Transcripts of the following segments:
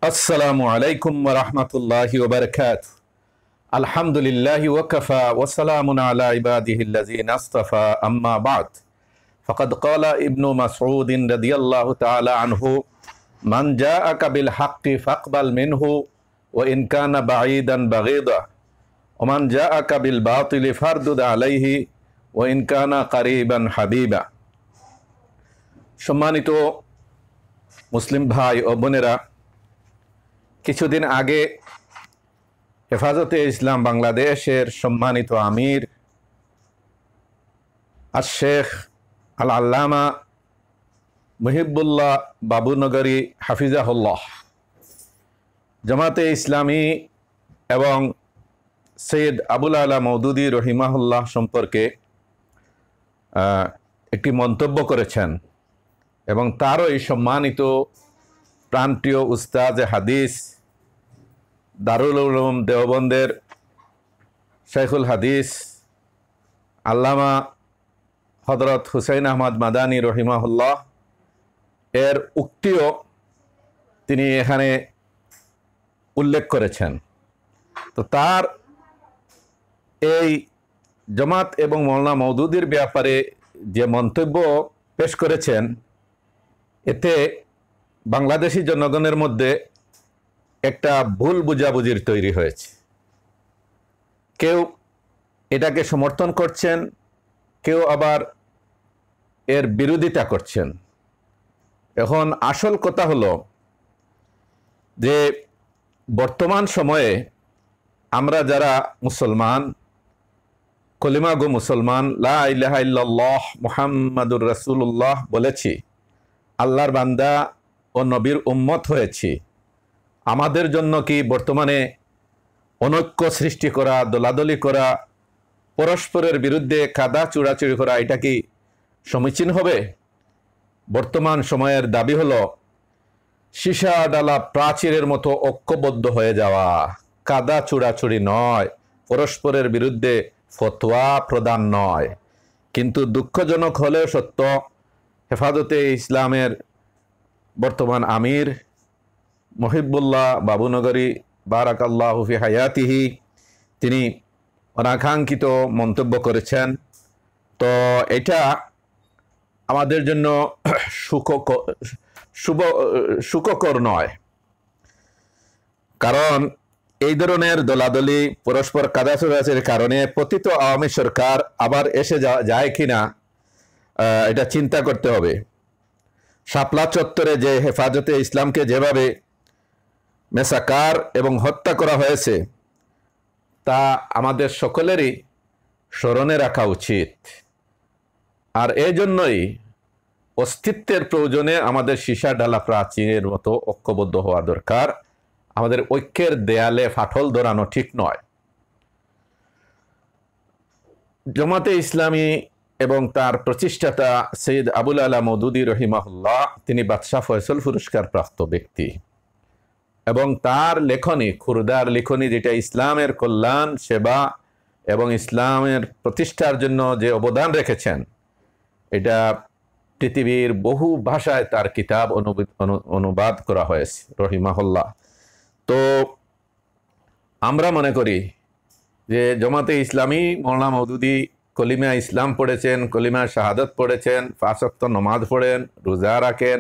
আসসালামু আলাইকুম ওয়া রাহমাতুল্লাহি ওয়া বারাকাতুহু। আলহামদুলিল্লাহি ওয়া কাফা ওয়া সালামুন আলা ইবাদিহিল্লাযিনা আসতাফা আম্মা বা'দ। ফাকাদ ক্বালা ইবনু মাসউদ রাদিয়াল্লাহু তাআলা আনহু মান জাআকা বিল হাক্কি ফাকবাল মিনহু ওয়া ইন কানা বাঈদান বাগীদা ওয়া মান জাআকা বিল বাতিলি ফারদুদ আলাইহি ওয়া ইন কানা কারীবান হাবিবা। সম্মানিত মুসলিম ভাই ও বোনেরা, কিছুদিন আগে হেফাজতে ইসলাম বাংলাদেশের সম্মানিত আমির শেখ আল আল্লামা মুহিবুল্লাহ বাবুনগরী হাফিজাহুল্লাহ জামাতে ইসলামী এবং সৈয়দ আবুল আলা মওদুদী রহিমাহুল্লাহ সম্পর্কে একটি মন্তব্য করেছেন এবং তারও এই সম্মানিত প্রাণপ্রিয় উস্তাদ হাদিস দারুল উলুম দেওবন্দের শাইখুল হাদিস আল্লামা হযরত হুসাইন আহমদ মাদানী রহিমাহুল্লাহ এর উক্তিও তিনি এখানে উল্লেখ করেছেন। তো তার এই জামাত এবং মাওলানা মওদুদীর ব্যাপারে যে মন্তব্য পেশ করেছেন, এতে বাংলাদেশি জনগণের মধ্যে একটা ভুল বুঝাবুঝির তৈরি হয়েছে। কেউ এটাকে সমর্থন করছেন, কেউ আবার এর বিরোধিতা করছেন। এখন আসল কথা হলো যে বর্তমান সময়ে আমরা যারা মুসলমান, কলিমা গো মুসলমান, লা ইলাহা ইল্লাল্লাহ মুহাম্মাদুর রাসূলুল্লাহ বলেছি, আল্লাহর বান্দা ও নবীর উম্মত হয়েছি, আমাদের জন্য কি বর্তমানে অনৈক্য সৃষ্টি করা, দলাদলি করা, পরস্পরের বিরুদ্ধে কাদা চূড়াচুড়ি করা, এটা কি সমীচীন হবে? বর্তমান সময়ের দাবি হলো সীসা ডালা প্রাচীরের মতো ঐক্যবদ্ধ হয়ে যাওয়া, কাদা চূড়াচুড়ি নয়, পরস্পরের বিরুদ্ধে ফতোয়া প্রদান নয়। কিন্তু দুঃখজনক হলেও সত্য, হেফাজতে ইসলামের বর্তমান আমির মুহিবুল্লাহ বাবুনগরী বারাকাল্লাহু ফি হায়াতিহি তিনি অনাকাঙ্ক্ষিত মন্তব্য করেছেন। তো এটা আমাদের জন্য সুখকর নয়, কারণ এই ধরনের দলাদলি পরস্পর কাদাছড়াছড়ির কারণে পতিত আওয়ামী সরকার আবার এসে যায় কিনা এটা চিন্তা করতে হবে। শাপলা চত্বরে যে হেফাজতে ইসলামকে যেভাবে মেসাকার এবং হত্যা করা হয়েছে, তা আমাদের সকলেরই স্মরণে রাখা উচিত। আর এই জন্যই অস্তিত্বের প্রয়োজনে আমাদের সীসা ডালা প্রাচীরের মতো ঐক্যবদ্ধ হওয়া দরকার। আমাদের ঐক্যের দেয়ালে ফাটল ধরানো ঠিক নয়। জামাতে ইসলামী এবং তার প্রতিষ্ঠাতা সৈয়দ আবুল আলা মওদুদী রহিমাহুল্লাহ, তিনি বাদশাহ ফয়সল পুরস্কার প্রাপ্ত ব্যক্তি এবং তার লেখনী, খুরদার লেখনী, যেটা ইসলামের কল্যাণ, সেবা এবং ইসলামের প্রতিষ্ঠার জন্য যে অবদান রেখেছেন, এটা পৃথিবীর বহু ভাষায় তার কিতাব অনুবাদ করা হয়েছে রহিমাহুল্লাহ। তো আমরা মনে করি যে জামাতে ইসলামী মাওলানা মওদুদী কলিমা ইসলাম পড়েছেন, কলিমা শাহাদত পড়েছেন, 5 ওয়াক্ত নামাজ পড়েন, রোজা রাখেন,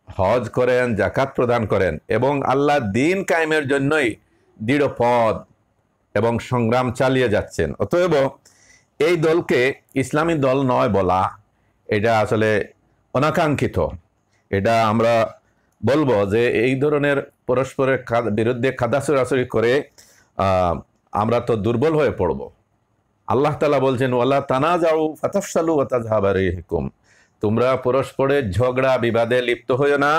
হজ করেন, যাকাত প্রদান করেন এবং আল্লাহ দ্বীন কায়েমের জন্যই দৃঢ় পথ এবং সংগ্রাম চালিয়ে যাচ্ছেন। অতএব এই দলকে ইসলামী দল নয় বলা, এটা আসলে অনাকাঙ্ক্ষিত। এটা আমরা বলবো যে এই ধরনের পরস্পরের বিরুদ্ধে কাদা ছড়াছড়ি করে আমরা তো দুর্বল হয়ে পড়ব। আল্লাহ তাআলা বলছেন, ওয়ালা তানাজাউ ফাতাফশালু ওয়া তাযহাবা রিহুকুম, তোমরা পরস্পরের ঝগড়া বিবাদে লিপ্ত হইও না,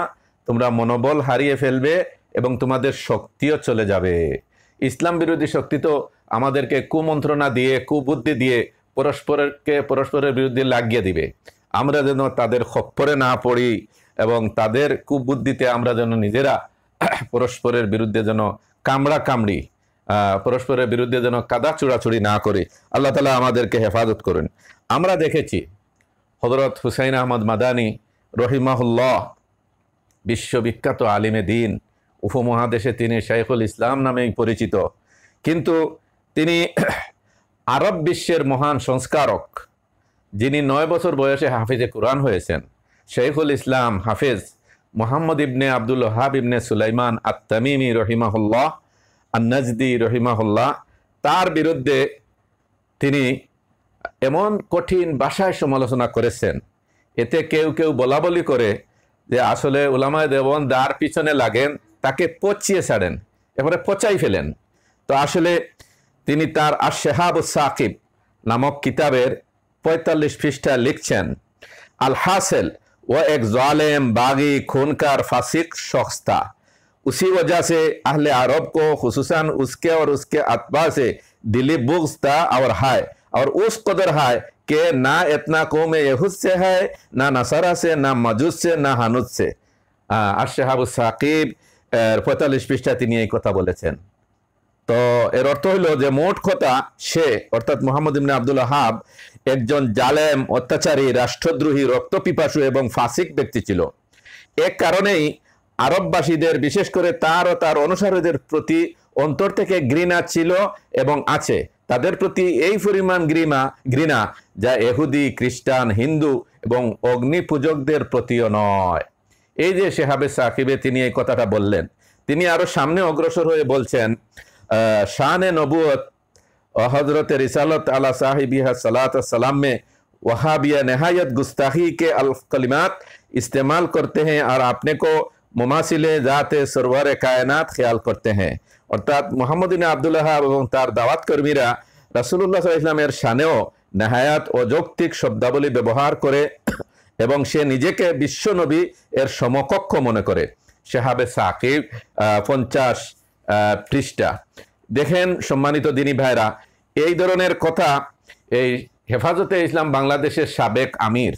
তোমরা মনোবল হারিয়ে ফেলবে এবং তোমাদের শক্তিও চলে যাবে। ইসলাম বিরোধী শক্তি তো আমাদেরকে কুমন্ত্রণা দিয়ে, কুবুদ্ধি দিয়ে পরস্পরের বিরুদ্ধে লাগিয়ে দিবে। আমরা যেন তাদের খপ্পরে না পড়ি এবং তাদের কুবুদ্ধিতে আমরা যেন নিজেরা পরস্পরের বিরুদ্ধে যেন কামড়ি, পরস্পরের বিরুদ্ধে যেন কাদা চূড়াচুড়ি না করে। আল্লাহ তাআলা আমাদেরকে হেফাজত করেন। আমরা দেখেছি হযরত হুসাইন আহমদ মাদানী রহিমাহুল্লাহ বিশ্ববিখ্যাত আলিমে দিন, উপমহাদেশে তিনি শাইখুল ইসলাম নামেই পরিচিত, কিন্তু তিনি আরব বিশ্বের মহান সংস্কারক, যিনি 9 বছর বয়সে হাফিজে কুরআন হয়েছেন, শাইখুল ইসলাম হাফিজ মোহাম্মদ ইবনে আব্দুল ওয়াহাব ইবনে সুলাইমান আত-তামিমি রহিমাহুল্লাহ আন-নাজদি রহিমাহুল্লাহ, তার বিরুদ্ধে তিনি এমন কঠিন ভাষায় সমালোচনা করেছেন, এতে কেউ কেউ বলা বলি করে যে আসলে উলামায়ে দেওবন্দ যার পিছনে লাগেন তাকে পচিয়ে ছাড়েন, এবারে পচাই ফেলেন। তো আসলে তিনি তার আশ-শিহাবুস সাকিব নামক কিতাবের 45 পৃষ্ঠা লিখছেন, আল हासिल वो एक जालिम बागी खूनकार फासिक शख्स था, उसी वजह से अहले अरब को खुसूसन उसके और उसके अतबा से दिली बुग़्ज़ था और है, और उस कदर है कि ना इतना कौम यहूद से है, ना नसारा से, ना मजूस से, ना हनूद से। আশ-শিহাবুস সাকিব 45 পৃষ্ঠা তিনি এই কথা বলেছেন। তো এর অর্থ হলো যে মোট কথা সে অর্থাৎ মোহাম্মদ ইবনে আব্দুল ওয়াহাব একজন জালেম, অত্যাচারী, রাষ্ট্রদ্রোহী, রক্তপিপাসু এবং ফাসিক ব্যক্তি ছিল। এক কারণেই আরববাসীদের বিশেষ করে তার ও তার অনুসারীদের প্রতি অন্তর থেকে ঘৃণা ছিল এবং আছে। তাদের প্রতি এই পরিমাণ ঘৃণা যা ইহুদি, খ্রিস্টান, হিন্দু এবং অগ্নি পূজকদের প্রতিও নয়। এই যে শিহাবে সাকিবে তিনি এই কথাটা বললেন, তিনি আরো সামনে অগ্রসর হয়ে বলছেন, शान नबूवत और हजरत रिसालत अला साहिबिहा सलात सलाम में वहाबिया नहायत गुस्ताखी के कलिमात इस्तेमाल करते हैं और अपने को मुमासिले जाते सरवर कायनात ख्याल करते हैं। अर्थात मोहम्मद बिन আব্দুল ওয়াহাব এবং তার দাওয়াত কর্মীরা রাসূলুল্লাহ সাল্লাল্লাহু আলাইহি ওয়াসাল্লামের শানেও নেহায়াত অযৌক্তিক শব্দাবলী ব্যবহার করে এবং সে নিজেকে বিশ্ব নবী এর সমকক্ষ মনে করে। শিহাবে সাকিব 50 পৃষ্ঠা। দেখেন সম্মানিত দিনী ভাইরা, এই ধরনের কথা এই হেফাজতে ইসলাম বাংলাদেশের সাবেক আমির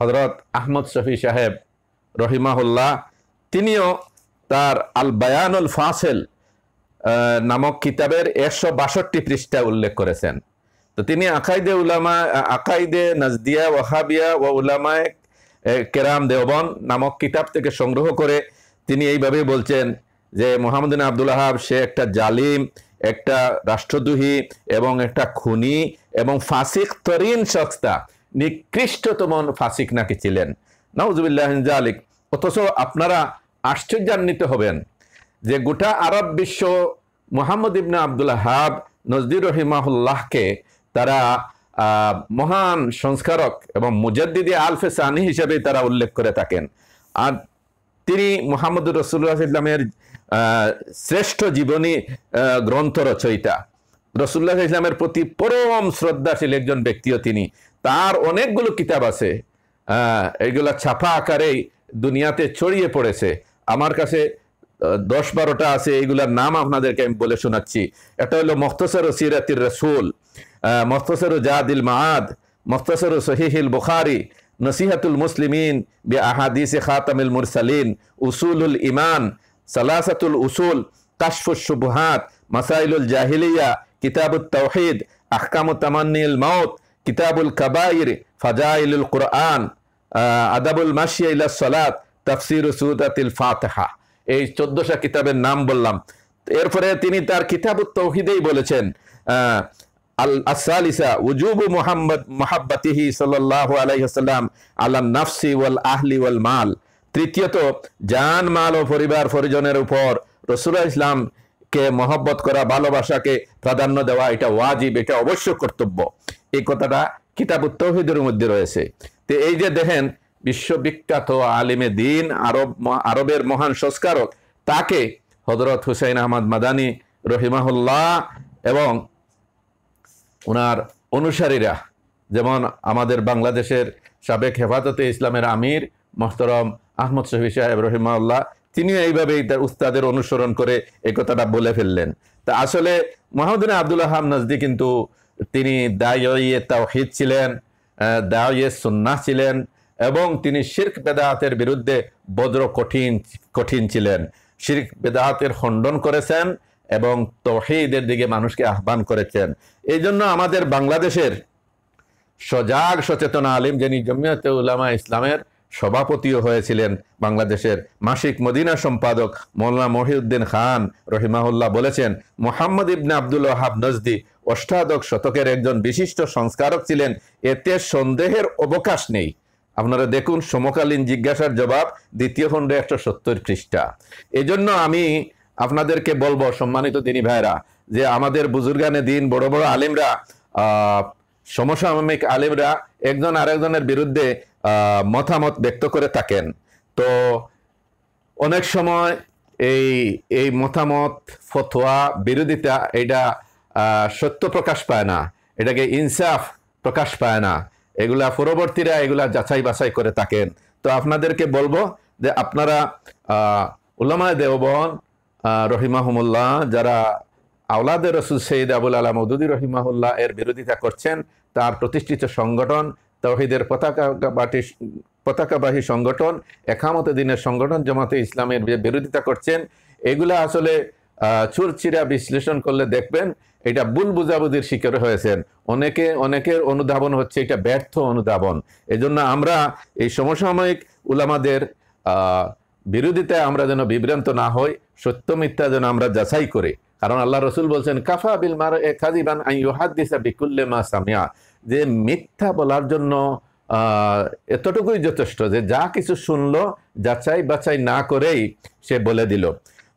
হযরত আহমদ শফি সাহেব রহিমাহুল্লাহ তিনিও তার আল বায়ানুল ফাসিল নামক কিতাবের 162 পৃষ্ঠা উল্লেখ করেছেন। তো তিনি আকাইদে নাজদিয়া ওয়াহাবিয়া ও উলামায়ে কেরাম দেওবন্দ নামক কিতাব থেকে সংগ্রহ করে তিনি এইভাবে বলছেন যে মোহাম্মদ বিন আব্দুল ওয়াহাব সে একটা জালিম, একটা রাষ্ট্রদ্রোহী এবং একটা খুনি এবং ফাসিক তরিন শখসতা, নিকৃষ্টতম ফাসিক নাকি ছিলেন। নাউজুবিল্লাহ মিন যালিক। অথচ আপনারা আশ্চর্যান্বিত হবেন যে গোটা আরব বিশ্ব মোহাম্মদ ইবনে আব্দুল ওয়াহাব নজদি রহিমাহুল্লাহকে তারা মহান সংস্কারক এবং মুজাদ্দিদে আলফে সানি হিসেবে তারা উল্লেখ করে থাকেন। আর তিনি মুহাম্মদুর রাসূলুল্লাহ সাল্লাল্লাহু আলাইহি ওয়াসাল্লামের শ্রেষ্ঠ জীবনী গ্রন্থ রচয়িতা, রাসূলুল্লাহ সাল্লাল্লাহু আলাইহি ওয়াসাল্লামের প্রতি পরম শ্রদ্ধাশীল একজন ব্যক্তিও তিনি। তার অনেকগুলো কিতাব আছে, এইগুলা ছাপা আকারেই দুনিয়াতে ছড়িয়ে পড়েছে। আমার কাছে 10-12টা আছে, এইগুলার নাম আপনাদেরকে আমি বলে শোনাচ্ছি। এটা হলো মুখতাসার সিরাতির রাসূল, মুখতাসার জাদিল মাআদ, মুখতাসার সহিহুল বুখারী, নসিহাতুল মুসলিমিন বি আহাদিস খাতামিল মুরসালিন, উসুলুল ঈমান, সালাসাতুল উসুল, কাশফুশ শুবহাত, মাসাইলুল জাহিলিয়া, কিতাবুত তাওহীদ, আহকামুত তামান্নিল মাউত, কিতাবুল কাবাইর, ফাজাইলুল কুরআন, আদাবুল মাশি ইলা সালাত, তাফসির সূরাতুল ফাতিহা। এই 14টা কিতাবের নাম বললাম। এরপরে তিনি তার কিতাবুত তাওহীদেই বলেছেন আল-সালিসা উজুবু মুহাব্বাতিহি সাল্লাল্লাহু আলাইহি ওয়াসাল্লাম আলা নাফসি ওয়াল আহলি ওয়াল মাল। তৃতীয়ত, জান, মাল ও পরিবার পরিজনের উপর রাসূলুল্লাহ ইসলামকে মহব্বত করা, ভালোবাসাকে প্রাধান্য দেওয়া, এটা ওয়াজিব, এটা অবশ্য কর্তব্য। এই কথাটা কিতাবুত তাওহীদের মধ্যে রয়েছে। তো এই যে দেখেন বিশ্ববিখ্যাত আলিমে দিন, আরবের মহান সংস্কারক, তাকে হযরত হুসাইন আহমদ মাদানী রহিমাহুল্লাহ এবং ওনার অনুসারীরা, যেমন আমাদের বাংলাদেশের সাবেক হেফাজতে ইসলামের আমির মোহতরম আহমদ শফি সাহেব রহিমাহুল্লাহ, তিনি এইভাবেই তার উস্তাদের অনুসরণ করে এই কথাটা বলে ফেললেন। তা আসলে মুহাম্মদ বিন আব্দুল ওয়াহাব নজদি কিন্তু তিনি দাঈয়ে তাওহীদ ছিলেন, দাঈয়ে সুন্নাহ ছিলেন এবং তিনি শিরক বেদাতের বিরুদ্ধে বজ্র কঠিন ছিলেন। শিরক বেদাতের খণ্ডন করেছেন এবং তাওহীদের দিকে মানুষকে আহ্বান করেছেন। এই জন্য আমাদের বাংলাদেশের সজাগ সচেতন আলিম যিনি জমিয়তে উলামা ইসলামের সভাপতিও হয়েছিলেন। বাংলাদেশের মাসিক মদিনা সম্পাদক মৌলানা মহিউদ্দিন খান রহিমাহুল্লাহ বলেছেন, মুহাম্মদ ইবনে আব্দুল ওয়াহাব নজদি অষ্টাদশ শতকের একজন বিশিষ্ট সংস্কারক ছিলেন, এতে সন্দেহের অবকাশ নেই। আপনারা দেখুন সমকালীন জিজ্ঞাসার জবাব, দ্বিতীয় খণ্ডে 170 পৃষ্ঠা। এজন্য আমি আপনাদেরকে বলবো, সম্মানিত দিনী ভাইরা, যে আমাদের বুজুর্গানে দিন, বড় বড় আলেমরা, সমসাময়িক আলেমরা একজন আরেকজনের বিরুদ্ধে মতামত ব্যক্ত করে থাকেন। তো অনেক সময় এই মতামত, ফতোয়া, বিরোধিতা, এটা সত্য প্রকাশ পায় না, এটাকে ইনসাফ প্রকাশ পায় না। এগুলা পরবর্তীরা এগুলা যাচাই বাছাই করে থাকেন। তো আপনাদেরকে বলবো যে আপনারা উলামায়ে দেওবন্দ রহিমাহুমুল্লাহ, যারা আওলাদে রসুল সৈয়দ আবুল আলা মওদুদী রহিমাহুল্লাহ এর বিরোধিতা করছেন, তার প্রতিষ্ঠিত সংগঠন তাওহীদের পতাকাবাহী সংগঠন, একামতে দিনের সংগঠন জামাতে ইসলামের বিরোধিতা করছেন, এগুলা আসলে চুরচিরা বিশ্লেষণ করলে দেখবেন এটা ভুল বুঝাবুঝির শিকার হয়েছেন। অনেকের অনুধাবন হচ্ছে এটা ব্যর্থ অনুধাবন। এজন্য আমরা এই সমসাময়িক উলামাদের বিরোধিতায় আমরা যেন বিভ্রান্ত না হই, সত্য মিথ্যা যেন আমরা যাচাই করি। কারণ আল্লাহ রসুল বলছেন, কাফা বিল মারই কাযিবান আন ইউহাদ্দিসা বিকুল্লি মা সামিআ, যে মিথ্যা বলার জন্য এতটুকুই যথেষ্ট যে যা কিছু শুনলো যাচাই বাছাই না করেই সে বলে দিল।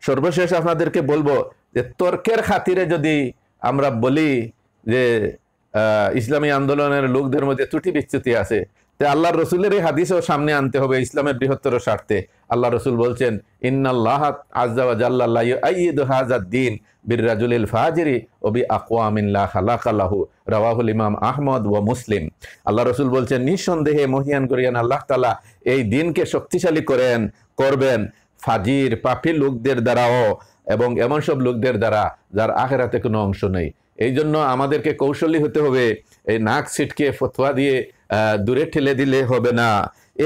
সর্বশেষ আপনাদেরকে বলবো যে তর্কের খাতিরে যদি আমরা বলি যে ইসলামী আন্দোলনের লোকদের মধ্যে ত্রুটি বিচ্যুতি আছে, তে আল্লাহর রসুলের এই হাদিসও সামনে আনতে হবে ইসলামের বৃহত্তর স্বার্থে। আল্লাহ রসুল বলছেন, ইন্নাল্লাহ আযজা ওয়া জাল্লা লা ইউআইয়িদু হাযাদ দ্বীন বিররাজুলিল ফাজিরি ওয়া বিআকওয়ামিন লা খালাকা লাহু, রাওয়াহুল ইমাম আহমদ ওয়া মুসলিম। আল্লাহ রসুল বলছেন, নিঃসন্দেহে মহিয়ান করিয়ান আল্লাহ তাআলা এই দিনকে শক্তিশালী করবেন ফাজির পাপী লোকদের দ্বারাও, এবং এমন সব লোকদের দ্বারা যার আখিরাতে কোনো অংশ নেই। এই জন্য আমাদেরকে কৌশলী হতে হবে, এই নাক ছিটকে ফতোয়া দিয়ে দূরে ঠেলে দিলে হবে না।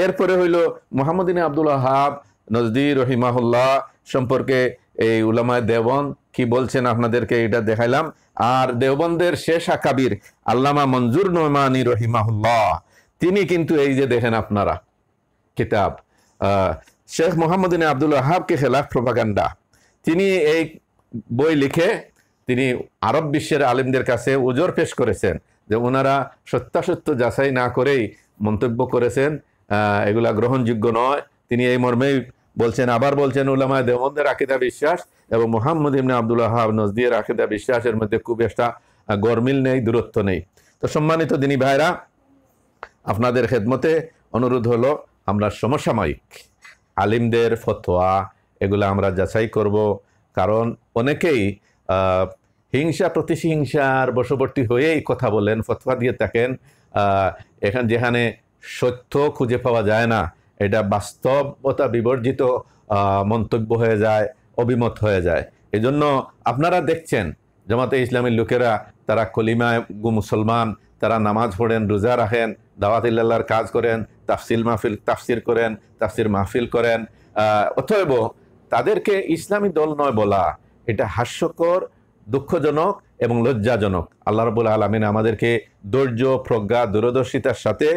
এরপরে হইল মুহাম্মদ ইবনে আব্দুল ওয়াহাব নজদি রহিমাহুল্লাহ সম্পর্কে এই উলামায়ে দেওবন্দ কি বলছেন আপনাদেরকে এটা দেখাইলাম। আর দেওবন্দের শেষ আকাবির আল্লামা মনজুর নোমানী রহিমাহুল্লাহ, তিনি কিন্তু এই যে দেখেন আপনারা কিতাব শেখ মুহাম্মদ ইবনে আব্দুল ওয়াহাবকে খেলাফ প্রোপাগান্ডা, তিনি এই বই লিখে তিনি আরব বিশ্বের আলেমদের কাছে ওজর পেশ করেছেন যে ওনারা সত্যাসত্য যাচাই না করেই মন্তব্য করেছেন, এগুলা গ্রহণযোগ্য নয়। তিনি এই মর্মেই বলছেন, আবার বলছেন, উলামায়ে দেওবন্দের আকীদা বিশ্বাস এবং মুহাম্মদ ইবনে আব্দুল ওয়াহাব নজদির আকীদা বিশ্বাসের মধ্যে খুব একটা গরমিল নেই, দূরত্ব নেই। তো সম্মানিত দিনী ভাইরা, আপনাদের খেদমতে অনুরোধ হলো আমরা সমসাময়িক আলিমদের ফতোয়া এগুলো আমরা যাচাই করব। কারণ অনেকেই হিংসা প্রতিহিংসার বশবর্তী হয়েই কথা বলেন, ফতোয়া দিয়ে থাকেন, যেখানে সত্য খুঁজে পাওয়া যায় না, এটা বাস্তবতা বিবর্জিত মন্তব্য হয়ে যায়, অভিমত হয়ে যায়। এজন্য আপনারা দেখছেন জামাতে ইসলামীর লোকেরা, তারা কলিমায় মুসলমান, তারা নামাজ পড়েন, রোজা রাখেন, দাওয়াত ইল্লাল্লাহর কাজ করেন, তাফসির করেন, তাফসির মাহফিল করেন, অতএব তাদেরকে ইসলামী দল নয় বলা এটা হাস্যকর, দুঃখজনক এবং লজ্জাজনক। আল্লাহ রাব্বুল আলামিন আমাদেরকে ধৈর্য, প্রজ্ঞা, দূরদর্শিতার সাথে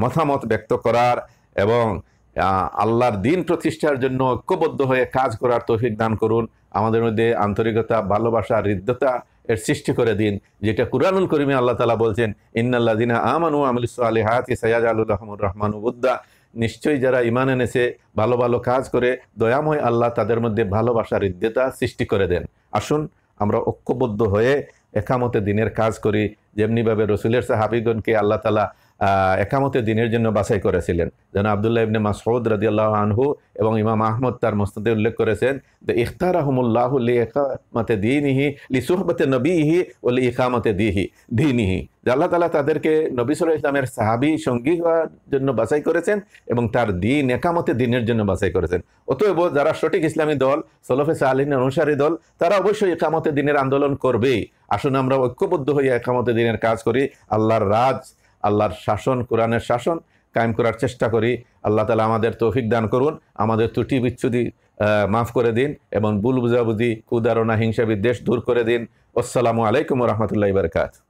মতামত ব্যক্ত করার এবং আল্লাহর দ্বীন প্রতিষ্ঠার জন্য ঐক্যবদ্ধ হয়ে কাজ করার তৌফিক দান করুন। আমাদের মধ্যে আন্তরিকতা, ভালোবাসা, হৃদ্যতা এর সৃষ্টি করে দিন, যেটা কুরআনুল কারীমে আল্লাহ তাআলা বলছেন, ইন্নাল্লাযিনা আমানু ওয়া আমিলুস সালিহাতি সায়াজআলু লাহুমুর রাহমানু উদ্দা, নিশ্চয়ই যারা ঈমান এনেছে, ভালো ভালো কাজ করে, দয়াময় আল্লাহ তাদের মধ্যে ভালোবাসা, হৃদ্যতা সৃষ্টি করে দেন। আসুন আমরা ঐক্যবদ্ধ হয়ে একামতে দিনের কাজ করি, যেমনিভাবে রসুলের সাহাবীগণকে আল্লাহ তাআলা একামতে দিনের জন্য বাছাই করেছিলেন। যেন আব্দুল্লাহ ইবনে মাসউদ রাদিয়াল্লাহু আনহু এবং ইমাম আহমদ তার মুসনাদে উল্লেখ করেছেন যে ইখতারাহুমুল্লাহু লিইকামাতি দীনিহি লিসুহবাতি নবীহি ওয়া লিইকামাতি দীনিহি, যে আল্লাহ তাআলা তাদেরকে নবী সাল্লাল্লাহু আলাইহি ওয়াসাল্লামের সাহাবী সঙ্গী হওয়ার জন্য বাছাই করেছেন এবং তার দ্বীন একামতে দিনের জন্য বাছাই করেছেন। অতএব যারা সঠিক ইসলামী দল, সলফে সালিহিনের অনুসারী দল, তারা অবশ্যই একামতে দিনের আন্দোলন করবেই। আসুন আমরা ঐক্যবদ্ধ হয়ে একামতে দিনের কাজ করি, আল্লাহর রাজ, আল্লাহর শাসন, কোরআনের শাসন কায়েম করার চেষ্টা করি। আল্লাহ তাআলা আমাদের তৌফিক দান করুন, আমাদের ত্রুটি বিচ্ছুতি মাফ করে দিন এবং ভুল বুঝাবুঝি, কুদারণা, হিংসা বিদ্বেষ দূর করে দিন। আসসালামু আলাইকুম ওয়া রাহমাতুল্লাহি ওয়া বারাকাতুহু।